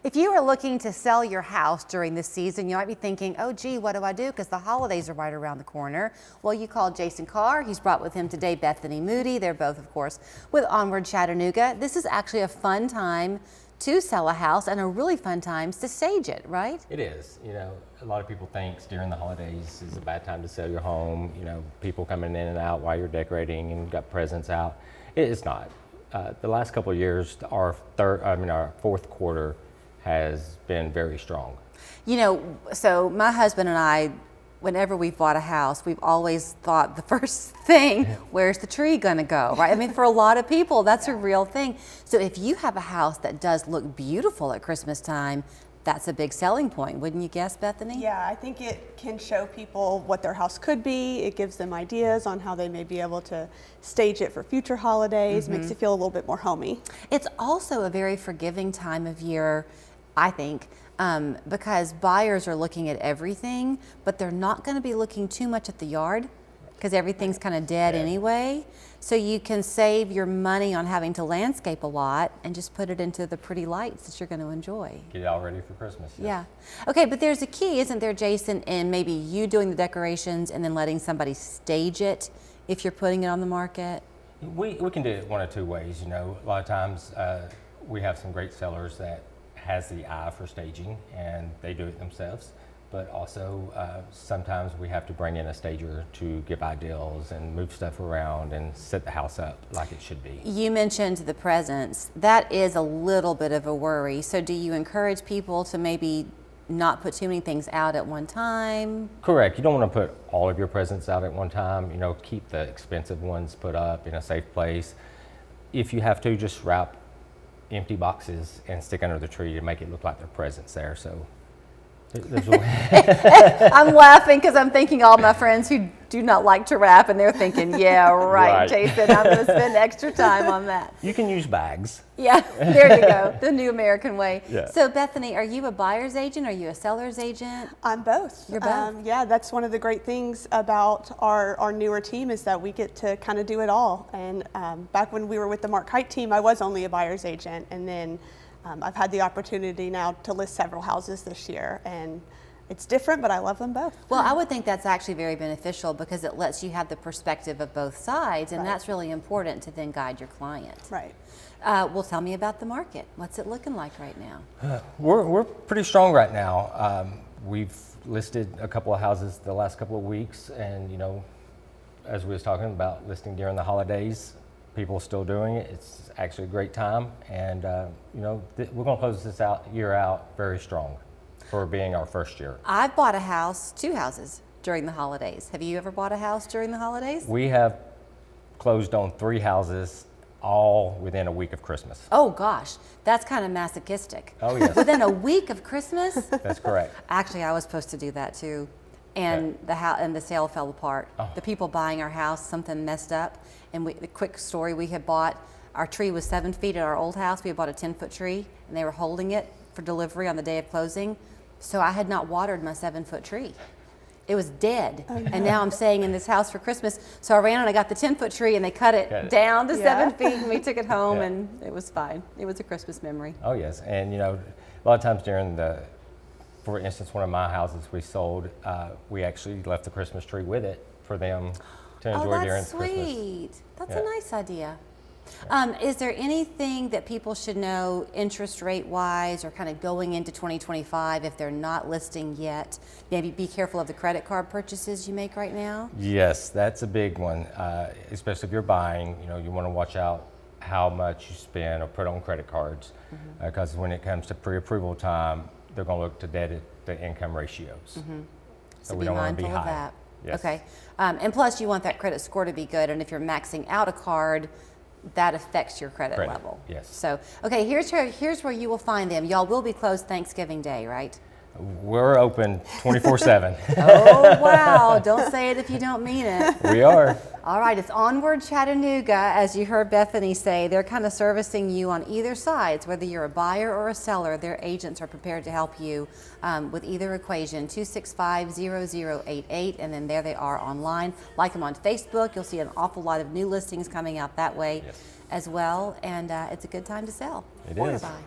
If you are looking to sell your house during this season, you might be thinking, oh gee, what do I do? Because the holidays are right around the corner. Well, you called Jason Carr. He's brought with him today Bethany Moody. They're both, of course, with Onward Chattanooga. This is actually a fun time to sell a house and a really fun time to stage it, right? It is. You know, a lot of people think during the holidays is a bad time to sell your home. You know, people coming in and out while you're decorating and got presents out. It is not. The last couple of years, our fourth quarter has been very strong. You know, so my husband and I, whenever we've bought a house, we've always thought the first thing, where's the tree gonna go, right? I mean, for a lot of people, that's a real thing. So if you have a house that does look beautiful at Christmas time, that's a big selling point, wouldn't you guess, Bethany? Yeah, I think it can show people what their house could be. It gives them ideas on how they may be able to stage it for future holidays, makes it feel a little bit more homey. It's also a very forgiving time of year, I think, because buyers are looking at everything, but they're not going to be looking too much at the yard because everything's kind of dead anyway. So you can save your money on having to landscape a lot and just put it into the pretty lights that you're going to enjoy. Get it all ready for Christmas. Yes. Yeah. Okay, but there's a key, isn't there, Jason, in maybe you doing the decorations and then letting somebody stage it if you're putting it on the market? We can do it one of two ways. You know, a lot of times we have some great sellers that has the eye for staging and they do it themselves. But also sometimes we have to bring in a stager to give ideas and move stuff around and set the house up like it should be. You mentioned the presents. That is a little bit of a worry. So do you encourage people to maybe not put too many things out at one time? Correct. You don't want to put all of your presents out at one time. You know, keep the expensive ones put up in a safe place. If you have to, just wrap empty boxes and stick under the tree to make it look like there are presents there. So I'm laughing because I'm thinking all my friends who do not like to wrap, and they're thinking, yeah, right. Jason, I'm going to spend extra time on that. You can use bags. Yeah, there you go, the new American way. Yeah. So Bethany, are you a buyer's agent? Are you a seller's agent? I'm both. You're both? Yeah, that's one of the great things about our newer team is that we get to kind of do it all. And back when we were with the Mark Hite team, I was only a buyer's agent, and then I've had the opportunity now to list several houses this year, and it's different, but I love them both. Well, I would think that's actually very beneficial because it lets you have the perspective of both sides, and that's really important to then guide your client. Right. Well, tell me about the market. What's it looking like right now? We're pretty strong right now. We've listed a couple of houses the last couple of weeks, and you know, as we was talking about listing during the holidays, people are still doing it. It's actually a great time, and you know, we're going to close this year out very strong for being our first year. I've bought a house, 2 houses during the holidays. Have you ever bought a house during the holidays? We have closed on 3 houses all within a week of Christmas. Oh gosh, that's kind of masochistic. Oh yes. Within a week of Christmas? That's correct. Actually, I was supposed to do that too, and the sale fell apart. Oh. The people buying our house, something messed up, and the quick story, we had bought, our tree was 7 feet at our old house. We had bought a 10-foot tree, and they were holding it for delivery on the day of closing. So I had not watered my 7-foot tree. It was dead. Oh, no. And now I'm staying in this house for Christmas. So I ran and I got the 10-foot tree, and they cut it down to 7 feet, and we took it home, and it was fine. It was a Christmas memory. Oh yes, and you know, a lot of times during for instance, one of my houses we sold, we actually left the Christmas tree with it for them to enjoy during Christmas. Oh, that's sweet. That's a nice idea. Is there anything that people should know interest rate wise or kind of going into 2025 if they're not listing yet? Maybe be careful of the credit card purchases you make right now? Yes, that's a big one, especially if you're buying. You know, you want to watch out how much you spend or put on credit cards, because when it comes to pre-approval time, they're going to look to debt to income ratios. So we be don't want to mindful be high. of that. Yes. Okay. And plus you want that credit score to be good, and if you're maxing out a card, that affects your credit level. Yes. So, okay, here's where you will find them. Y'all will be closed Thanksgiving Day, right? We're open 24/7. Oh, wow. Don't say it if you don't mean it. We are. All right, it's Onward Chattanooga. As you heard Bethany say, they're kind of servicing you on either sides. Whether you're a buyer or a seller, their agents are prepared to help you with either equation. 265-0088, and then there they are online. Like them on Facebook. You'll see an awful lot of new listings coming out that way as well, and it's a good time to sell It or is. to buy.